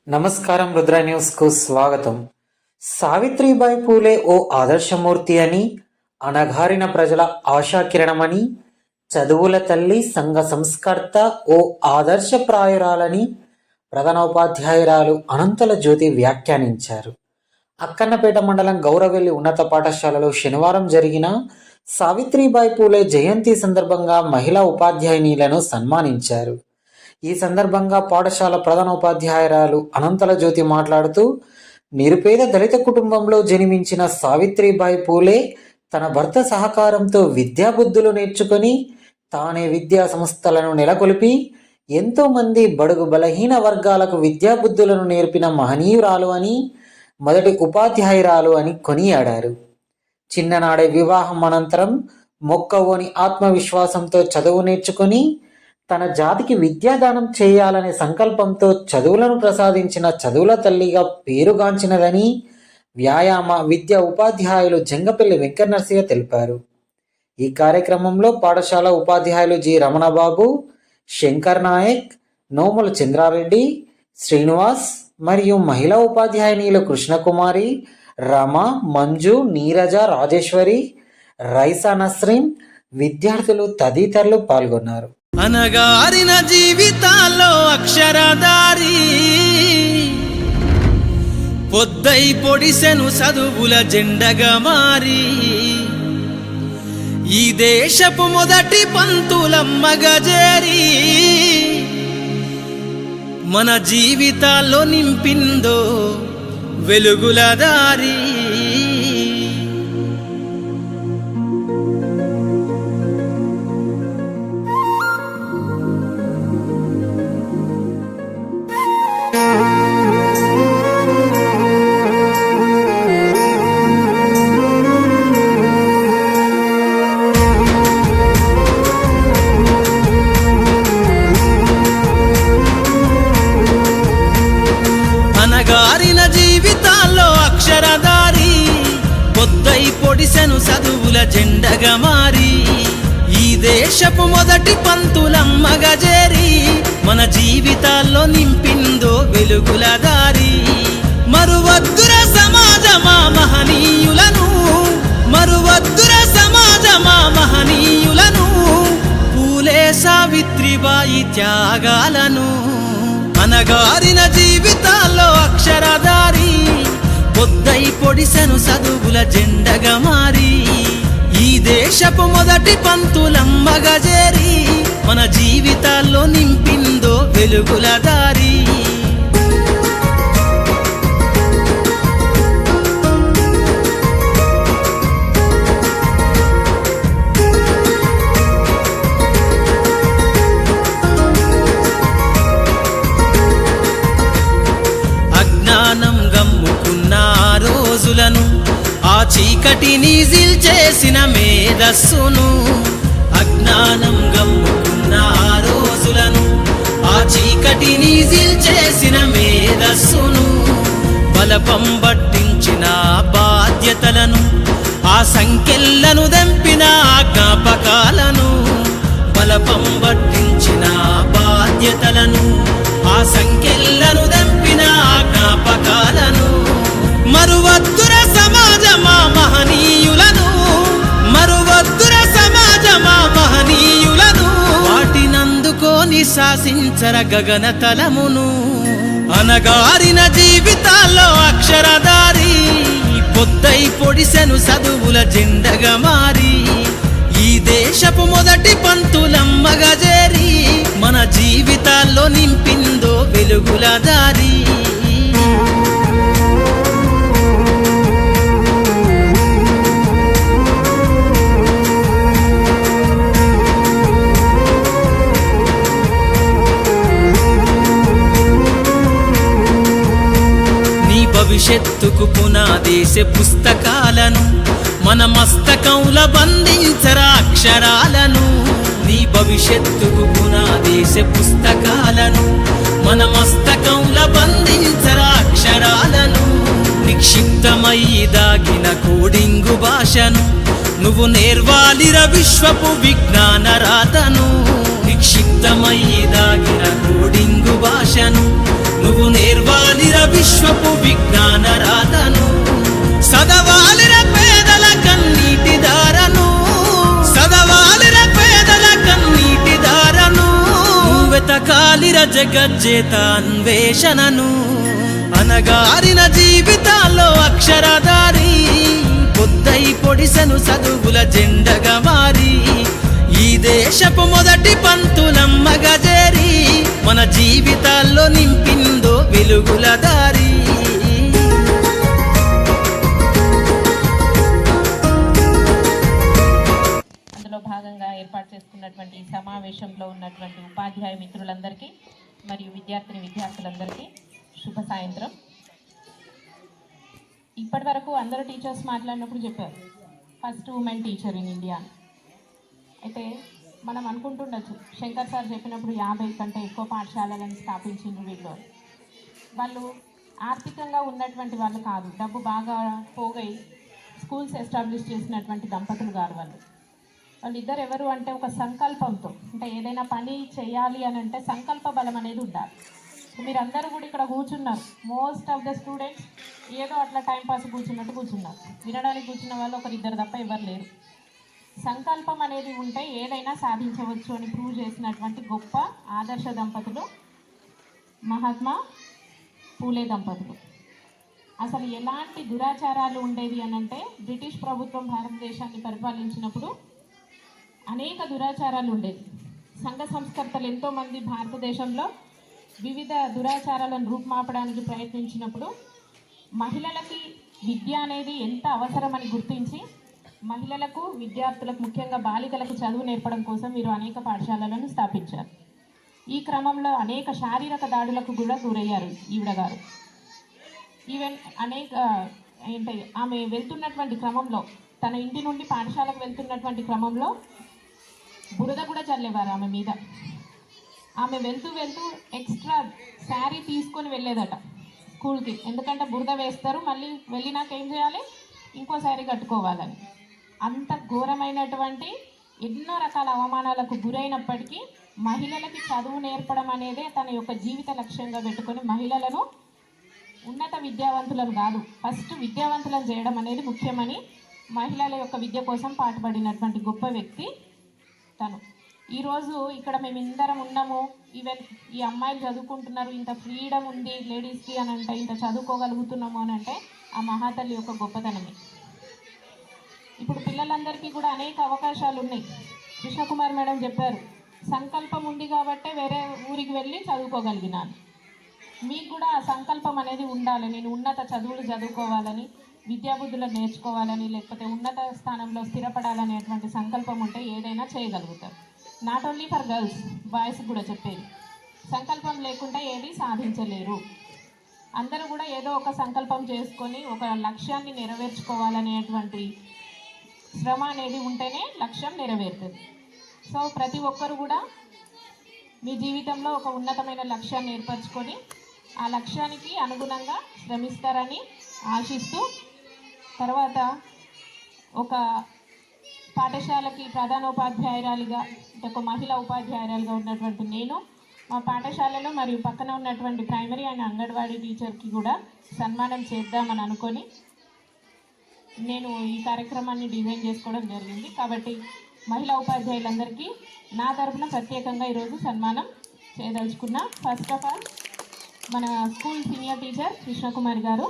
నమస్కారం, రుద్ర న్యూస్కు స్వాగతం. సావిత్రిబాయి పూలే ఓ ఆదర్శమూర్తి అని, అణగారిన ప్రజల ఆశాకిరణమని, చదువుల తల్లి, సంఘ సంస్కర్త, ఓ ఆదర్శప్రాయురాలని ప్రధానోపాధ్యాయురాలు అనంతల జ్యోతి వ్యాఖ్యానించారు. అక్కన్నపేట మండలం గౌరవెల్లి ఉన్నత పాఠశాలలో శనివారం జరిగిన సావిత్రిబాయి పూలే జయంతి సందర్భంగా మహిళా ఉపాధ్యాయునిలను సన్మానించారు. ఈ సందర్భంగా పాఠశాల ప్రధానోపాధ్యాయురాలు అనంతల జ్యోతి మాట్లాడుతూ, నిరుపేద దళిత కుటుంబంలో జన్మించిన సావిత్రిబాయి పూలే తన భర్త సహకారంతో విద్యాబుద్ధులు నేర్చుకొని తానే విద్యా సంస్థలను నెలకొల్పి ఎంతోమంది బడుగు బలహీన వర్గాలకు విద్యాబుద్ధులను నేర్పిన మహనీయురాలు అని, మొదటి ఉపాధ్యాయురాలు అని కొనియాడారు. చిన్ననాడే వివాహం అనంతరం మొక్కవోని ఆత్మవిశ్వాసంతో చదువు నేర్చుకొని తన జాతికి విద్యాదానం చేయాలనే సంకల్పంతో చదువులను ప్రసాదించిన చదువుల తల్లిగా పేరుగాంచినదని వ్యాయామ విద్యా ఉపాధ్యాయులు జంగపల్లి వెంకటనరసయ్య తెలిపారు. ఈ కార్యక్రమంలో పాఠశాల ఉపాధ్యాయులు జి రమణబాబు, శంకర్ నాయక్, నోముల చంద్రారెడ్డి, శ్రీనివాస్ మరియు మహిళా ఉపాధ్యాయునిలు కృష్ణకుమారి, రమ, మంజు, నీరజ, రాజేశ్వరి, రైసా నస్రీన్, విద్యార్థులు తదితరులు పాల్గొన్నారు. అనగారిన జీవితాల్లో అక్షరదారి పొద్దై పొడిసెను చదువుల జెండగా మారి ఈ దేశపు మొదటి పంతులమ్మగా చేరి మన జీవితాల్లో నింపిందో వెలుగుల దారి. అనగారిన జీవితాల్లో అక్షరదారి పొద్దై పొడిసెను చదువుల జెండగా మారి ఈ దేశపు మొదటి పంతులమ్మగా చేరి మన జీవితాల్లో నింపిందో వెలుగుల దారి. మరువద్దుర సమాజమా మహనీయులను, మరువద్దుర సమాజమా మహనీయులను, పూలే సావిత్రిబాయి త్యాగాలను. అనగారిన జీవితాల్లో అక్షరదారి పొద్దై పొడిసెను చదువుల జెండగా మారి ఈ దేశపు మొదటి పంతులమ్మగా చేరి మన జీవితాల్లో నింపిందో వెలుగుల దారి. అజ్ఞానం గమ్ముకున్న రోజులను, ఆ చీకటిని చేసిన మేధస్సును, అజ్ఞానం గమ్ముకున్న రోజులను, ఆ చీకటిని చేసిన మేధస్సును, బలపం పట్టించిన బాధ్యతలను, ఆ సంఖ్యలను దంపిన జ్ఞాపకాలను, బలపం పట్టించిన బాధ్యతలను, ఆ సంఖ్యలను దంపిన జ్ఞాపకాలను. మరువద్దుర సమాజమా మహనీయులను, మరువద్దుర సమాజమా మహనీయులను, వాటినందుకోని శాసించర గగన తలమును. అనగారిన జీవితాల్లో అక్షరదారి పొద్దై పొడిసెను చదువుల జెండగా మారి ఈ దేశపు మొదటి పంతులమ్మగా చేరి మన జీవితాల్లో నింపిందో వెలుగుల దారి. భవిష్యత్తుకు పునాదేసే పుస్తకాలను మన మస్తకంల బంధించరా అక్షరాలను. నీ భవిష్యత్తుకు పునాదేసే పుస్తకాలను మన మస్తకంల బంధించరా అక్షరాలను. నిక్షిప్తమై దాగిన కోడింగు భాషను నువ్వు నేర్వాలిర విశ్వపు విజ్ఞాన రాతను. నిక్షిప్తమై దాగిన కోడింగు భాషను నువ్వు నేర్వాలి విశ్వపు విజ్ఞాన రాతను సదవాలిర పేదల కన్నీటి దారను సదవాలిర పేదల కన్నీటి దారను వెతకాలిర జగజ్జేత అన్వేషణను అనగారిన జీవితాల్లో అక్షరధారి పొద్దై పొడిసెను చదువుల జెండగా మారి ఈ దేశపు మొదటి పంతులమ్మగా చేరి మన జీవితాల్లో నింపిందో వెలుగుల దారి అందులో భాగంగా ఏర్పాటు చేసుకున్నటువంటి ఈ సమావేశంలో ఉన్నటువంటి ఉపాధ్యాయ మిత్రులందరికీ మరియు విద్యార్థులందరికీ శుభ సాయంత్రం. ఇప్పటి వరకు అందరూ టీచర్స్ మాట్లాడినప్పుడు చెప్పారు first women teacher in India. అయితే మనం అనుకుంటుండొచ్చు శంకర్ సార్ చెప్పినప్పుడు 50 కంటే ఎక్కువ పాఠశాలలను స్థాపించిండ్రు వీళ్ళు. వాళ్ళు ఆర్థికంగా ఉన్నటువంటి వాళ్ళు కాదు, డబ్బు బాగా పోగై స్కూల్స్ ఎస్టాబ్లిష్ చేసినటువంటి దంపతులు కాదు వాళ్ళు. వాళ్ళిద్దరు ఎవరు అంటే ఒక సంకల్పంతో, అంటే ఏదైనా పని చేయాలి అని అంటే సంకల్ప బలం అనేది ఉండాలి. మీరందరూ కూడా ఇక్కడ కూర్చున్నారు, మోస్ట్ ఆఫ్ ద స్టూడెంట్స్ ఏదో అట్లా టైంపాస్ కూర్చున్నట్టు కూర్చున్నారు. వినడానికి కూర్చున్న వాళ్ళు ఒకరిద్దరు తప్ప ఎవరు లేరు. సంకల్పం అనేది ఉంటే ఏదైనా సాధించవచ్చు అని ప్రూవ్ చేసినటువంటి గొప్ప ఆదర్శ దంపతులు మహాత్మా పూలే దంపతులు. అసలు ఎలాంటి దురాచారాలు ఉండేవి అనంటే బ్రిటిష్ ప్రభుత్వం భారతదేశాన్ని పరిపాలించినప్పుడు అనేక దురాచారాలు ఉండేవి. సంఘ సంస్కర్తలు ఎంతోమంది భారతదేశంలో వివిధ దురాచారాలను రూపుమాపడానికి ప్రయత్నించినప్పుడు మహిళలకి విద్య అనేది ఎంత అవసరమని గుర్తించి మహిళలకు, విద్యార్థులకు, ముఖ్యంగా బాలికలకు చదువు నేర్పడం కోసం వీరు అనేక పాఠశాలలను స్థాపించారు. ఈ క్రమంలో అనేక శారీరక దాడులకు కూడా గురయ్యారు ఈవిడ గారు. ఈవెన్ ఆమె వెళ్తున్నటువంటి క్రమంలో, తన ఇంటి నుండి పాఠశాలకు వెళ్తున్నటువంటి క్రమంలో బురద కూడా చల్లేవారు ఆమె మీద. ఆమె వెళ్తూ ఎక్స్ట్రా శారీ తీసుకొని వెళ్ళేదట స్కూల్కి, ఎందుకంటే బురద వేస్తారు, మళ్ళీ వెళ్ళినాక ఏం చేయాలి, ఇంకో శారీ కట్టుకోవాలని. అంత ఘోరమైనటువంటి ఎన్నో రకాల అవమానాలకు గురైనప్పటికీ మహిళలకి చదువు నేర్పడం అనేదే తన యొక్క జీవిత లక్ష్యంగా పెట్టుకొని మహిళలను ఉన్నత విద్యావంతులను కాదు, ఫస్ట్ విద్యావంతులను చేయడం అనేది ముఖ్యమని మహిళల యొక్క విద్య కోసం పాటుపడినటువంటి గొప్ప వ్యక్తి తను. ఈరోజు ఇక్కడ మేమిందరం ఉన్నాము, ఈవెన్ ఈ అమ్మాయిలు చదువుకుంటున్నారు, ఇంత ఫ్రీడమ్ ఉంది లేడీస్కి అని అంటే, ఇంత చదువుకోగలుగుతున్నాము అని అంటే ఆ మహాతల్లి యొక్క గొప్పతనమే. ఇప్పుడు పిల్లలందరికీ కూడా అనేక అవకాశాలు ఉన్నాయి. కృష్ణకుమార్ మేడం చెప్పారు, సంకల్పం ఉంది కాబట్టే వేరే ఊరికి వెళ్ళి చదువుకోగలిగినాను. మీకు కూడా ఆ సంకల్పం అనేది ఉండాలి. నేను ఉన్నత చదువులు చదువుకోవాలని, విద్యాబుద్ధులను నేర్చుకోవాలని, లేకపోతే ఉన్నత స్థానంలో స్థిరపడాలనేటువంటి సంకల్పం ఉంటే ఏదైనా చేయగలుగుతారు. Not only for girls, boys కూడా చెప్పేది, సంకల్పం లేకుండా ఏది సాధించలేరు. అందరూ కూడా ఏదో ఒక సంకల్పం చేసుకొని ఒక లక్ష్యాన్ని నెరవేర్చుకోవాలనేటువంటి శ్రమ అనేది ఉంటేనే లక్ష్యం నెరవేరుతుంది. సో ప్రతి ఒక్కరు కూడా మీ జీవితంలో ఒక ఉన్నతమైన లక్ష్యాన్ని ఏర్పరచుకొని ఆ లక్ష్యానికి అనుగుణంగా శ్రమిస్తారని ఆశిస్తూ, తర్వాత ఒక పాఠశాలకి ప్రధానోపాధ్యాయురాలిగా, ఒక మహిళా ఉపాధ్యాయురాలిగా ఉన్నటువంటి నేను మా పాఠశాలలో మరియు పక్కన ఉన్నటువంటి ప్రైమరీ అండ్ అంగన్వాడీ టీచర్కి కూడా సన్మానం చేద్దామని అనుకొని నేను ఈ కార్యక్రమాన్ని డిజైన్ చేసుకోవడం జరిగింది. కాబట్టి మహిళా ఉపాధ్యాయులందరికీ నా తరఫున ప్రత్యేకంగా ఈరోజు సన్మానం చేయదలుచుకున్నా. ఫస్ట్ ఆఫ్ ఆల్ మన స్కూల్ సీనియర్ టీచర్ కృష్ణకుమారి గారు,